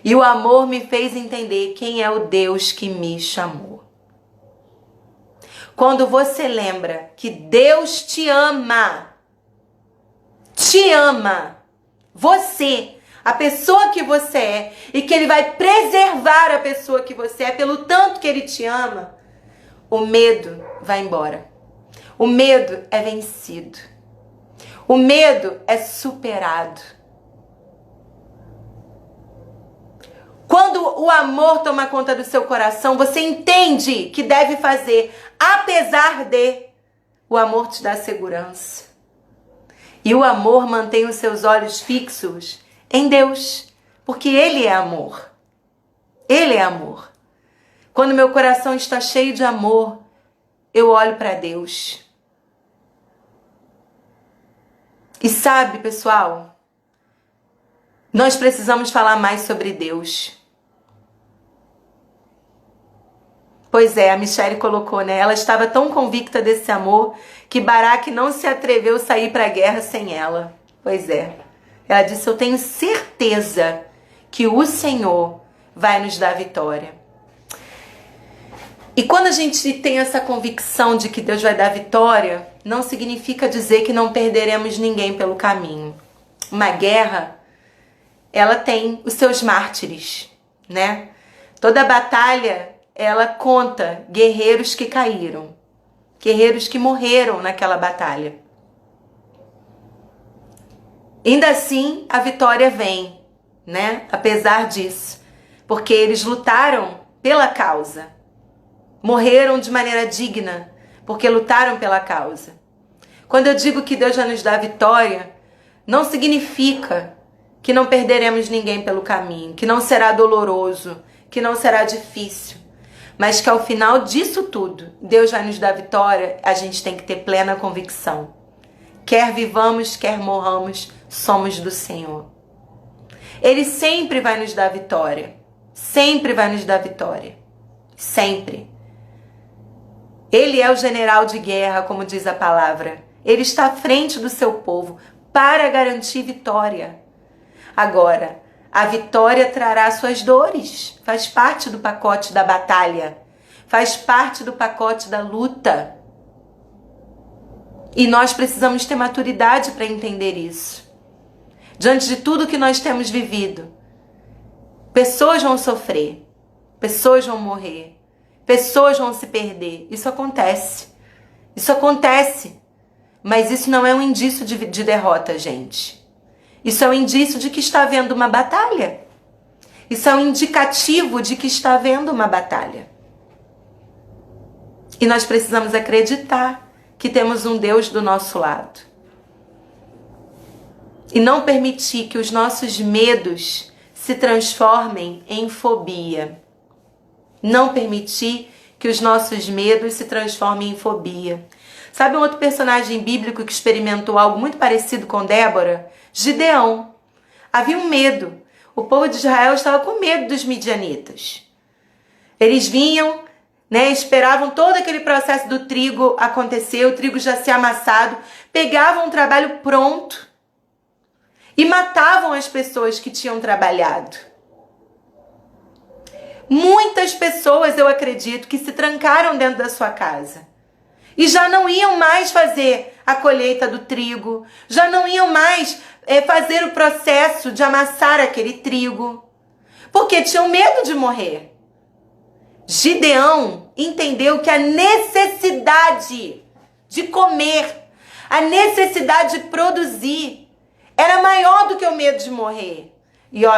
E o amor me fez entender quem é o Deus que me chamou. Quando você lembra que Deus te ama, você, a pessoa que você é, e que Ele vai preservar a pessoa que você é pelo tanto que Ele te ama, o medo vai embora. O medo é vencido. O medo é superado. Quando o amor toma conta do seu coração, você entende que deve fazer, apesar de. O amor te dá segurança. E o amor mantém os seus olhos fixos em Deus, porque Ele é amor. Ele é amor. Quando meu coração está cheio de amor, eu olho para Deus. E sabe, pessoal, nós precisamos falar mais sobre Deus. Pois é, a Michelle colocou, né? Ela estava tão convicta desse amor que Baraque não se atreveu a sair para a guerra sem ela. Pois é. Ela disse, eu tenho certeza que o Senhor vai nos dar vitória. E quando a gente tem essa convicção de que Deus vai dar vitória, não significa dizer que não perderemos ninguém pelo caminho. Uma guerra, ela tem os seus mártires, né? Toda batalha, ela conta guerreiros que caíram, guerreiros que morreram naquela batalha. Ainda assim, a vitória vem, né? Apesar disso, porque eles lutaram pela causa. Morreram de maneira digna, porque lutaram pela causa. Quando eu digo que Deus já nos dá vitória, não significa que não perderemos ninguém pelo caminho, que não será doloroso, que não será difícil, mas que ao final disso tudo, Deus vai nos dar vitória, a gente tem que ter plena convicção. Quer vivamos, quer morramos, somos do Senhor. Ele sempre vai nos dar vitória, sempre vai nos dar vitória, sempre. Ele é o general de guerra, como diz a palavra. Ele está à frente do seu povo para garantir vitória. Agora, a vitória trará suas dores. Faz parte do pacote da batalha. Faz parte do pacote da luta. E nós precisamos ter maturidade para entender isso. Diante de tudo que nós temos vivido, pessoas vão sofrer, pessoas vão morrer, pessoas vão se perder. Isso acontece. Isso acontece. Mas isso não é um indício de derrota, gente. Isso é um indício de que está havendo uma batalha. Isso é um indicativo de que está havendo uma batalha. E nós precisamos acreditar que temos um Deus do nosso lado. E não permitir que os nossos medos se transformem em fobia. Não permitir que os nossos medos se transformem em fobia. Sabe um outro personagem bíblico que experimentou algo muito parecido com Débora? Gideão. Havia um medo. O povo de Israel estava com medo dos midianitas. Eles vinham, né, esperavam todo aquele processo do trigo acontecer, o trigo já ser amassado, pegavam o trabalho pronto e matavam as pessoas que tinham trabalhado. Muitas pessoas, eu acredito, que se trancaram dentro da sua casa e já não iam mais fazer a colheita do trigo, já não iam mais fazer o processo de amassar aquele trigo, porque tinham medo de morrer. Gideão entendeu que a necessidade de comer, a necessidade de produzir, era maior do que o medo de morrer. E ó,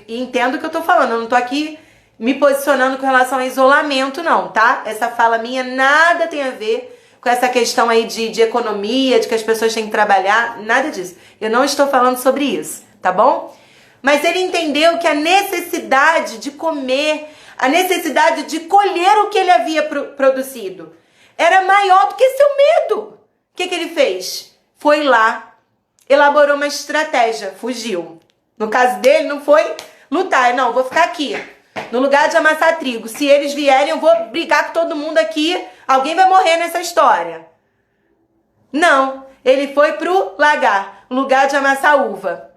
entendo o que eu tô falando, eu não tô aqui me posicionando com relação a isolamento não, tá? Essa fala minha nada tem a ver com essa questão aí de economia, de que as pessoas têm que trabalhar, nada disso. Eu não estou falando sobre isso, tá bom? Mas ele entendeu que a necessidade de comer, a necessidade de colher o que ele havia produzido era maior do que seu medo. O que ele fez? Foi lá, elaborou uma estratégia, fugiu. No caso dele, não foi lutar, não, vou ficar aqui, no lugar de amassar trigo. Se eles vierem, eu vou brigar com todo mundo aqui, alguém vai morrer nessa história. Não, ele foi pro lagar, lugar de amassar uva.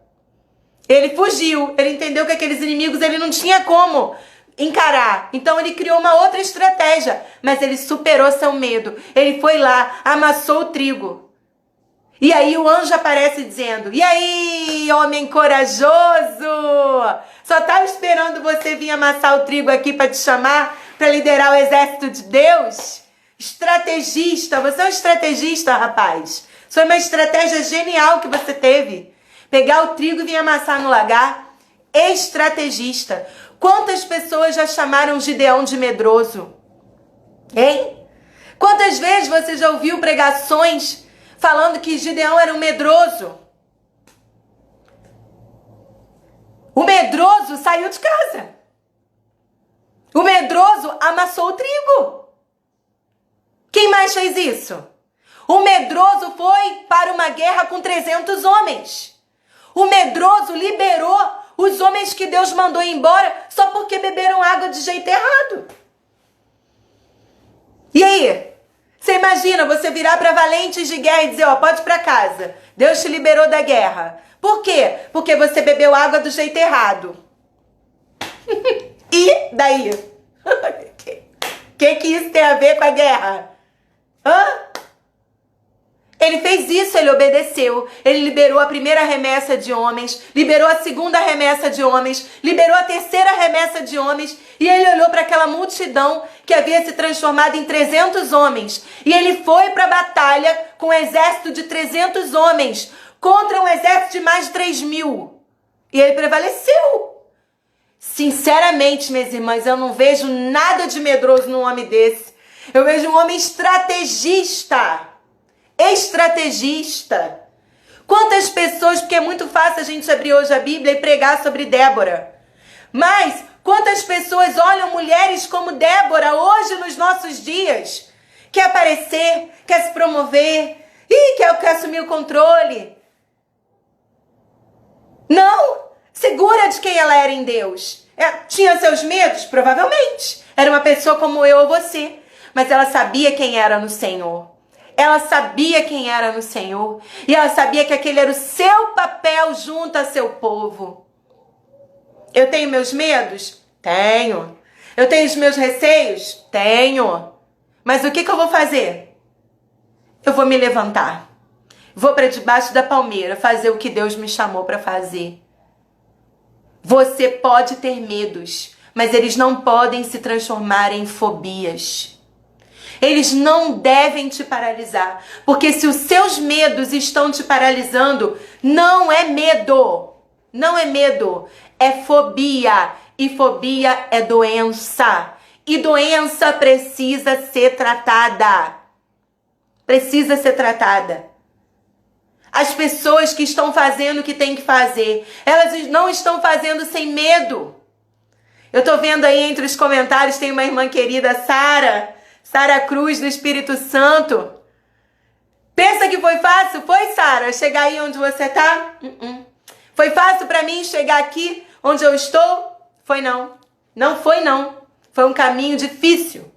Ele fugiu, ele entendeu que aqueles inimigos ele não tinha como encarar. Então ele criou uma outra estratégia, mas ele superou seu medo. Ele foi lá, amassou o trigo. E aí o anjo aparece dizendo: e aí, homem corajoso? Só estava esperando você vir amassar o trigo aqui para te chamar, para liderar o exército de Deus? Estrategista, você é um estrategista, rapaz. Foi uma estratégia genial que você teve. Pegar o trigo e vir amassar no lagar. Estrategista. Quantas pessoas já chamaram Gideão de medroso? Hein? Quantas vezes você já ouviu pregações falando que Gideão era um medroso? O medroso saiu de casa. O medroso amassou o trigo. Quem mais fez isso? O medroso foi para uma guerra com 300 homens. O medroso liberou os homens que Deus mandou embora só porque beberam água de jeito errado. E aí? Você imagina você virar para valentes de guerra e dizer, ó, pode ir para casa. Deus te liberou da guerra. Por quê? Porque você bebeu água do jeito errado. E daí? Que isso tem a ver com a guerra? Hã? Ele fez isso, ele obedeceu. Ele liberou a primeira remessa de homens, liberou a segunda remessa de homens, liberou a terceira remessa de homens, e ele olhou para aquela multidão que havia se transformado em 300 homens. E ele foi para a batalha com um exército de 300 homens contra um exército de mais de 3.000. E ele prevaleceu. Sinceramente, minhas irmãs, eu não vejo nada de medroso num homem desse. Eu vejo um homem estrategista. Estrategista. Quantas pessoas, porque é muito fácil a gente abrir hoje a Bíblia e pregar sobre Débora. Mas quantas pessoas olham mulheres como Débora hoje nos nossos dias? Quer aparecer, quer se promover, quer assumir o controle. Não, segura de quem ela era em Deus. Tinha seus medos? Provavelmente. Era uma pessoa como eu ou você. Mas ela sabia quem era no Senhor. Ela sabia quem era no Senhor. E ela sabia que aquele era o seu papel junto a seu povo. Eu tenho meus medos? Tenho. Eu tenho os meus receios? Tenho. Mas o que eu vou fazer? Eu vou me levantar. Vou para debaixo da palmeira fazer o que Deus me chamou para fazer. Você pode ter medos, mas eles não podem se transformar em fobias. Eles não devem te paralisar, porque se os seus medos estão te paralisando, não é medo, não é medo, é fobia, e fobia é doença, e doença precisa ser tratada, precisa ser tratada. As pessoas que estão fazendo o que tem que fazer, elas não estão fazendo sem medo. Eu tô vendo aí entre os comentários, tem uma irmã querida, Sara Cruz, do Espírito Santo. Pensa que foi fácil? Foi, Sara, chegar aí onde você tá? Foi fácil para mim chegar aqui onde eu estou? Foi não. Não foi não. Foi um caminho difícil.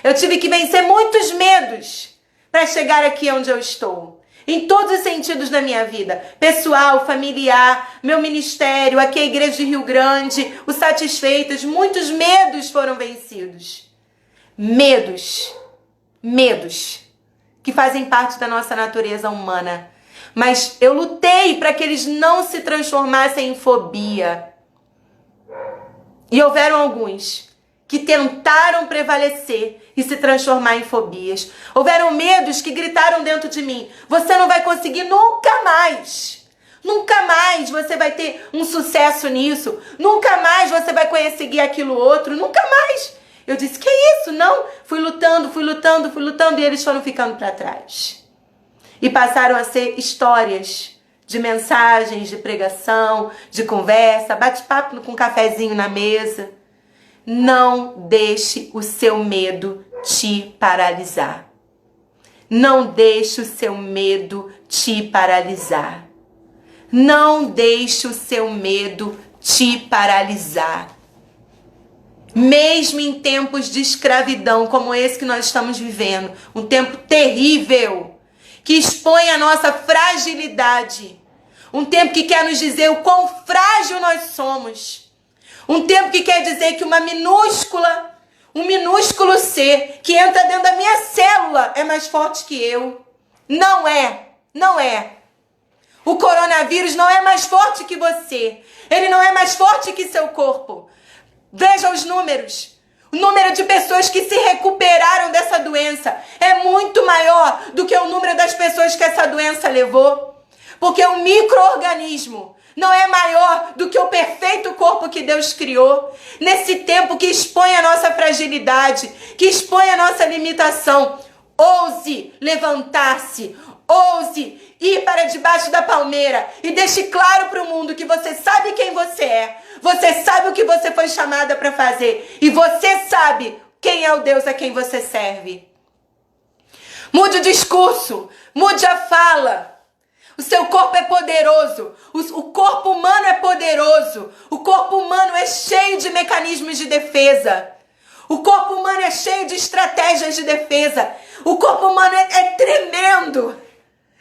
Eu tive que vencer muitos medos para chegar aqui onde eu estou. Em todos os sentidos da minha vida. Pessoal, familiar, meu ministério, aqui a igreja de Rio Grande, os Satisfeitas, muitos medos foram vencidos. Medos que fazem parte da nossa natureza humana. Mas eu lutei para que eles não se transformassem em fobia. E houveram alguns que tentaram prevalecer e se transformar em fobias. Houveram medos que gritaram dentro de mim: você não vai conseguir nunca mais. Nunca mais você vai ter um sucesso nisso. Nunca mais você vai conseguir aquilo outro. Nunca mais. Eu disse, que isso? Não. Fui lutando e eles foram ficando para trás. E passaram a ser histórias de mensagens, de pregação, de conversa, bate-papo com um cafezinho na mesa. Não deixe o seu medo te paralisar. Não deixe o seu medo te paralisar. Não deixe o seu medo te paralisar. Mesmo em tempos de escravidão como esse que nós estamos vivendo, um tempo terrível, que expõe a nossa fragilidade, um tempo que quer nos dizer o quão frágil nós somos, um tempo que quer dizer que um minúsculo ser que entra dentro da minha célula é mais forte que eu. Não é. O coronavírus não é mais forte que você, ele não é mais forte que seu corpo. Veja os números. O número de pessoas que se recuperaram dessa doença é muito maior do que o número das pessoas que essa doença levou. Porque o micro-organismo não é maior do que o perfeito corpo que Deus criou. Nesse tempo que expõe a nossa fragilidade, que expõe a nossa limitação, ouse levantar-se, ouse ir para debaixo da palmeira e deixe claro para o mundo que você sabe quem você é. Você sabe o que você foi chamada para fazer. E você sabe quem é o Deus a quem você serve. Mude o discurso. Mude a fala. O seu corpo é poderoso. O corpo humano é poderoso. O corpo humano é cheio de mecanismos de defesa. O corpo humano é cheio de estratégias de defesa. O corpo humano é tremendo.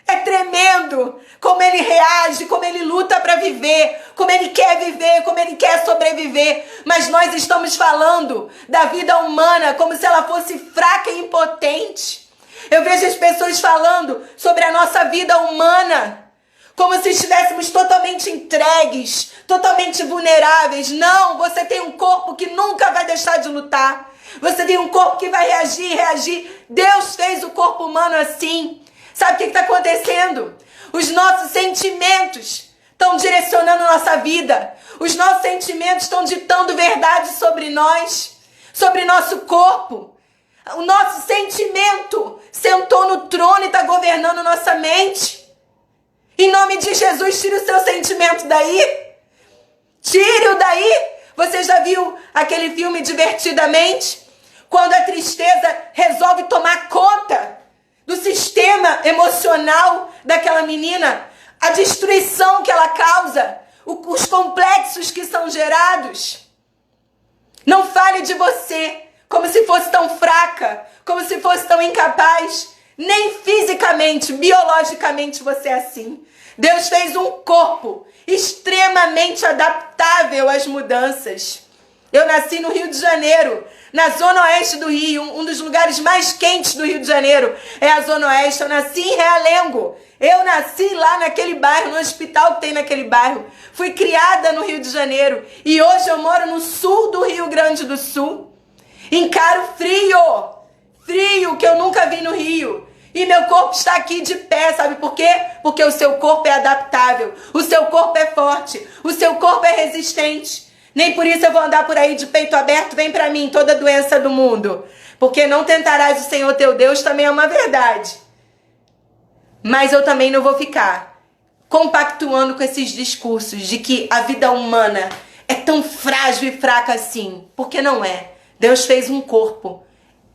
É tremendo. como ele reage, como ele luta para viver, como ele quer sobreviver. Mas nós estamos falando da vida humana como se ela fosse fraca e impotente. Eu vejo as pessoas falando sobre a nossa vida humana como se estivéssemos totalmente entregues, totalmente vulneráveis. Não, você tem um corpo que nunca vai deixar de lutar. Você tem um corpo que vai reagir. Deus fez o corpo humano assim. Sabe o que está acontecendo? Os nossos sentimentos estão direcionando nossa vida. Os nossos sentimentos estão ditando verdade sobre nós, sobre nosso corpo. O nosso sentimento sentou no trono e está governando nossa mente. Em nome de Jesus, tire o seu sentimento daí. Tire-o daí. Você já viu aquele filme Divertidamente? Quando a tristeza resolve tomar conta do sistema emocional daquela menina, a destruição que ela causa, os complexos que são gerados. Não fale de você como se fosse tão fraca, como se fosse tão incapaz. Nem fisicamente, biologicamente você é assim. Deus fez um corpo extremamente adaptável às mudanças. Eu nasci no Rio de Janeiro, na zona oeste do Rio, um dos lugares mais quentes do Rio de Janeiro é a zona oeste. Eu nasci em Realengo. Eu nasci lá naquele bairro, no hospital que tem naquele bairro. Fui criada no Rio de Janeiro e hoje eu moro no sul do Rio Grande do Sul. Encaro frio que eu nunca vi no Rio. E meu corpo está aqui de pé, sabe por quê? Porque o seu corpo é adaptável, o seu corpo é forte, o seu corpo é resistente. Nem por isso eu vou andar por aí de peito aberto, vem pra mim toda doença do mundo. Porque não tentarás o Senhor teu Deus também é uma verdade. Mas eu também não vou ficar compactuando com esses discursos de que a vida humana é tão frágil e fraca assim. Porque não é. Deus fez um corpo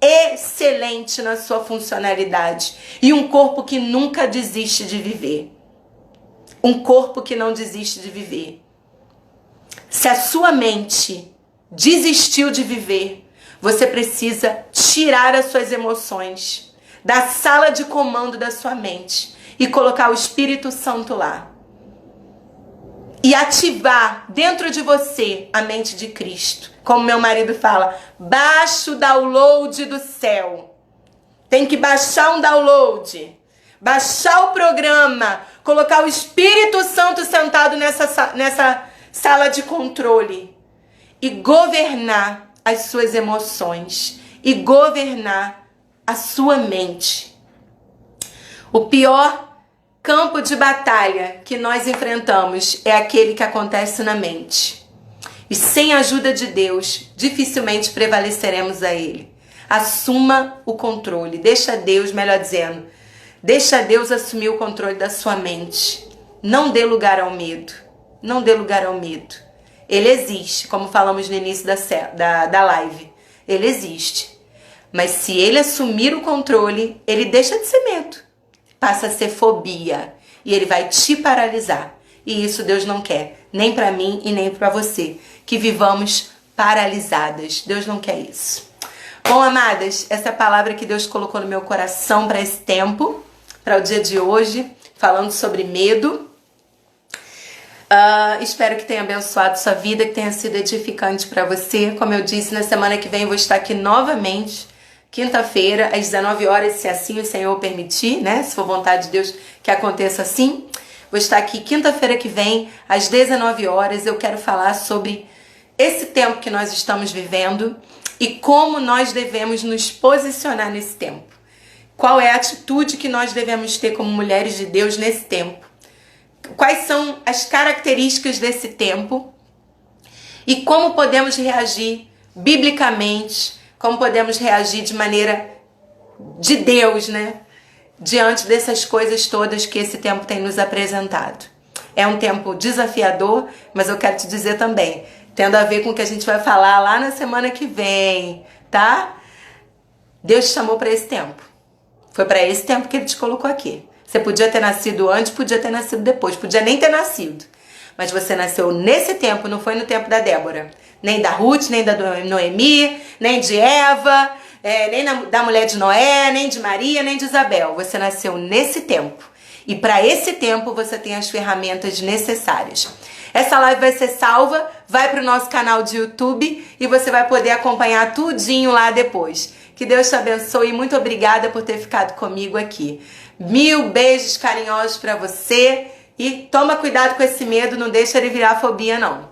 excelente na sua funcionalidade. E um corpo que nunca desiste de viver. Um corpo que não desiste de viver. Se a sua mente desistiu de viver, você precisa tirar as suas emoções da sala de comando da sua mente e colocar o Espírito Santo lá. E ativar dentro de você a mente de Cristo. Como meu marido fala, baixa o download do céu. Tem que baixar um download. Baixar o programa. Colocar o Espírito Santo sentado nessa sala de controle. E governar as suas emoções. E governar a sua mente. O pior campo de batalha que nós enfrentamos é aquele que acontece na mente. E sem a ajuda de Deus, dificilmente prevaleceremos a Ele. Assuma o controle. Deixa Deus, melhor dizendo, deixa Deus assumir o controle da sua mente. Não dê lugar ao medo. Não dê lugar ao medo. Ele existe, como falamos no início da live. Ele existe. Mas se ele assumir o controle, ele deixa de ser medo. Passa a ser fobia. E ele vai te paralisar. E isso Deus não quer. Nem para mim e nem para você. Que vivamos paralisadas. Deus não quer isso. Bom, amadas, essa é a palavra que Deus colocou no meu coração para esse tempo. Para o dia de hoje. Falando sobre medo. Espero que tenha abençoado sua vida. Que tenha sido edificante para você. Como eu disse, na semana que vem eu vou estar aqui novamente. Quinta-feira, às 19 horas, se assim o Senhor permitir, né? Se for vontade de Deus que aconteça assim. Vou estar aqui quinta-feira que vem, às 19 horas. Eu quero falar sobre esse tempo que nós estamos vivendo e como nós devemos nos posicionar nesse tempo. Qual é a atitude que nós devemos ter como mulheres de Deus nesse tempo? Quais são as características desse tempo? E como podemos reagir biblicamente? Como podemos reagir de maneira de Deus, né? Diante dessas coisas todas que esse tempo tem nos apresentado. É um tempo desafiador, mas eu quero te dizer também, tendo a ver com o que a gente vai falar lá na semana que vem, tá? Deus te chamou para esse tempo. Foi para esse tempo que Ele te colocou aqui. Você podia ter nascido antes, podia ter nascido depois, podia nem ter nascido. Mas você nasceu nesse tempo, não foi no tempo da Débora. Nem da Ruth, nem da Noemi, nem de Eva, nem da mulher de Noé, nem de Maria, nem de Isabel. Você nasceu nesse tempo. E para esse tempo você tem as ferramentas necessárias. Essa live vai ser salva, vai para o nosso canal de YouTube e você vai poder acompanhar tudinho lá depois. Que Deus te abençoe e muito obrigada por ter ficado comigo aqui. 1000 beijos carinhosos para você e toma cuidado com esse medo, não deixa ele virar fobia não.